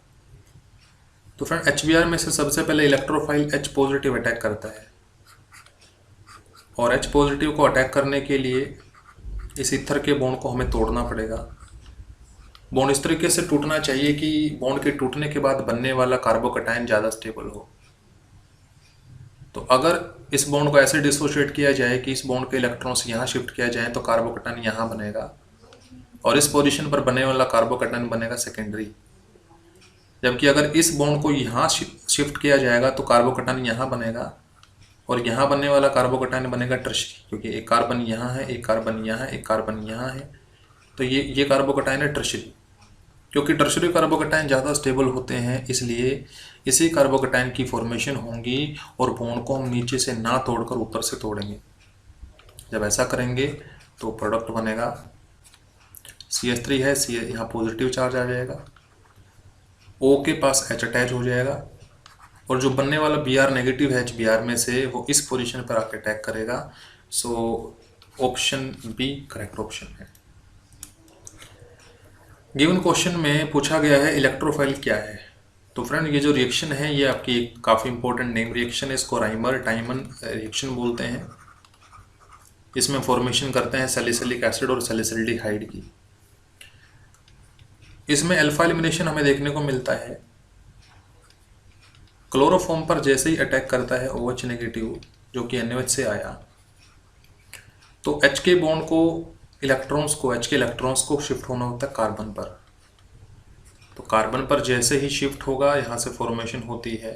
तो फ्रेंड HBr में से सबसे पहले इलेक्ट्रोफाइल H पॉजिटिव अटैक करता है और H पॉजिटिव को अटैक करने के लिए इस ईथर के बॉन्ड को हमें तोड़ना पड़ेगा। बॉन्ड इस तरीके से टूटना चाहिए कि बॉन्ड के टूटने के बाद बनने वाला कार्बोकटायन ज़्यादा स्टेबल हो। तो अगर इस बॉन्ड को ऐसे डिसोशिएट किया जाए कि इस बॉन्ड के इलेक्ट्रॉन्स यहाँ शिफ्ट किया जाए तो कार्बोकटायन यहाँ बनेगा और इस पोजीशन पर बनने वाला कार्बोकटायन बनेगा सेकेंडरी। जबकि अगर इस बॉन्ड को यहाँ शिफ्ट किया जाएगा तो कार्बोकटायन यहाँ बनेगा और यहाँ बनने वाला कार्बोकटायन बनेगा टर्शरी, क्योंकि एक कार्बन यहाँ है, एक कार्बन यहाँ है, एक कार्बन यहाँ है, तो ये कार्बोकटायन है टर्शरी। क्योंकि टर्शरी कार्बोकटायन ज़्यादा स्टेबल होते हैं इसलिए इसी कार्बोकटायन की फॉर्मेशन होंगी और बॉन्ड को हम नीचे से ना तोड़कर ऊपर से तोड़ेंगे। जब ऐसा करेंगे तो प्रोडक्ट बनेगा CH3 है, यहाँ पॉजिटिव चार्ज आ जाएगा, O के पास H अटैच हो जाएगा और जो बनने वाला Br नेगेटिव है HBr में से वो इस पोजीशन पर आके अटैक करेगा। So option B correct option है। गिवन क्वेश्चन में पूछा गया है इलेक्ट्रोफाइल क्या है। तो फ्रेंड ये जो रिएक्शन है ये आपकी काफ़ी इंपॉर्टेंट नेम रिएक्शन है, इसको राइमर टाइमन रिएक्शन बोलते हैं। इसमें फॉर्मेशन करते हैं सैलिसिलिक एसिड और सैलिसिल्डिहाइड की। इसमें अल्फा एलिमिनेशन हमें देखने को मिलता है। क्लोरोफॉर्म पर जैसे ही अटैक करता है OH नेगेटिव जो कि NaOH से आया, तो H के बॉन्ड को H के इलेक्ट्रॉन्स को शिफ्ट होना होता है कार्बन पर। तो कार्बन पर जैसे ही शिफ्ट होगा यहाँ से फॉर्मेशन होती है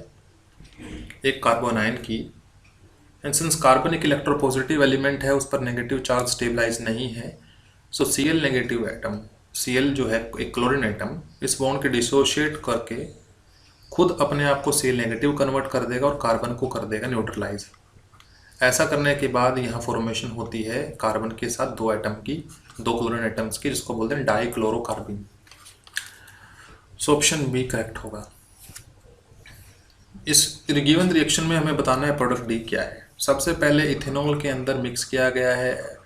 एक कार्बन आयन की। एंड सिंस कार्बन एक इलेक्ट्रोपॉजिटिव एलिमेंट है, उस पर नेगेटिव चार्ज स्टेबलाइज नहीं है, सो Cl नेगेटिव एटम, Cl जो है एक क्लोरीन एटम, इस बॉन्ड के डिसोशिएट करके खुद अपने आप को Cl नेगेटिव कन्वर्ट कर देगा और कार्बन को कर देगा न्यूट्रलाइज। ऐसा करने के बाद यहाँ फॉर्मेशन होती है कार्बन के साथ दो एटम की, दो क्लोरीन एटम्स की, जिसको बोलते हैं डाइक्लोरोकार्बन। सो ऑप्शन बी करेक्ट होगा। इस गिवन रिएक्शन में हमें बताना है प्रोडक्ट डी क्या है। सबसे पहले इथेनॉल के अंदर मिक्स किया गया है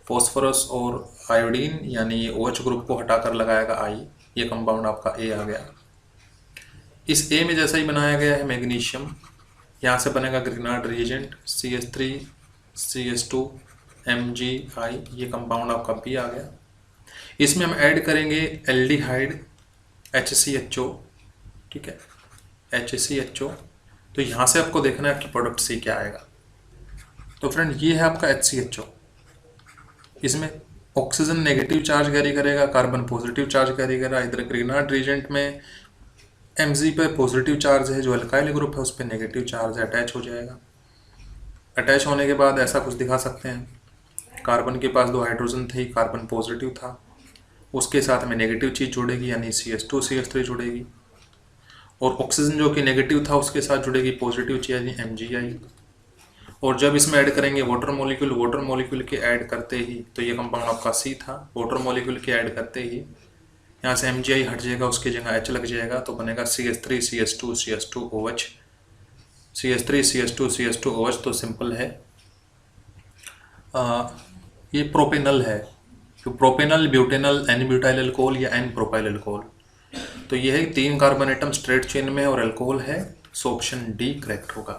फॉस्फोरस और आयोडीन, यानी OH ग्रुप को हटाकर लगाएगा I, ये कंपाउंड आपका A आ गया। इस A में जैसा ही बनाया गया है मैग्नीशियम, यहाँ से बनेगा Grignard reagent CH3 CH2 MgI, ये कंपाउंड आपका B आ गया। इसमें हम ऐड करेंगे एल्डिहाइड HCHO, ठीक है, HCHO। तो यहाँ से आपको देखना है आपकी प्रोडक्ट सी क्या आएगा। तो फ्रेंड ये है आपका HCHO। इसमें ऑक्सीजन नेगेटिव चार्ज कैरी करेगा, कार्बन पॉजिटिव चार्ज कैरी करेगा। इधर ग्रिग्नार्ड रिएजेंट में Mg पे पॉजिटिव चार्ज है, जो अल्काइल ग्रुप है उस पर नेगेटिव चार्ज है, अटैच हो जाएगा। अटैच होने के बाद ऐसा कुछ दिखा सकते हैं, कार्बन के पास दो हाइड्रोजन थे, कार्बन पॉजिटिव था, उसके साथ में नेगेटिव चीज़ जुड़ेगी यानी CH2 CH3 जुड़ेगी, और ऑक्सीजन जो कि नेगेटिव था उसके साथ जुड़ेगी पॉजिटिव चीज़ यानी MgI। और जब इसमें ऐड करेंगे वाटर मॉलिक्यूल के ऐड करते ही, तो ये कंपाउंड आपका C था, वाटर मॉलिक्यूल के ऐड करते ही यहाँ से MgI हट जाएगा, उसकी जगह H लग जाएगा, तो बनेगा CH3 CH2 CH2 OH, CH3 CH2 CH2 OH। तो सिंपल है, ये प्रोपेनल है, तो propanal, butanal, N butyl alcohol या N प्रोपाइल अल्कोहल। तो ये है 3 कार्बन एटम स्ट्रेट चेन में और अल्कोहल है, सो ऑप्शन डी करेक्ट होगा।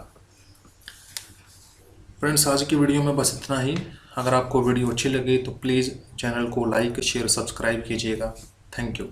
फ्रेंड्स आज की वीडियो में बस इतना ही। अगर आपको वीडियो अच्छी लगी तो प्लीज़ चैनल को लाइक शेयर सब्सक्राइब कीजिएगा। Thank you.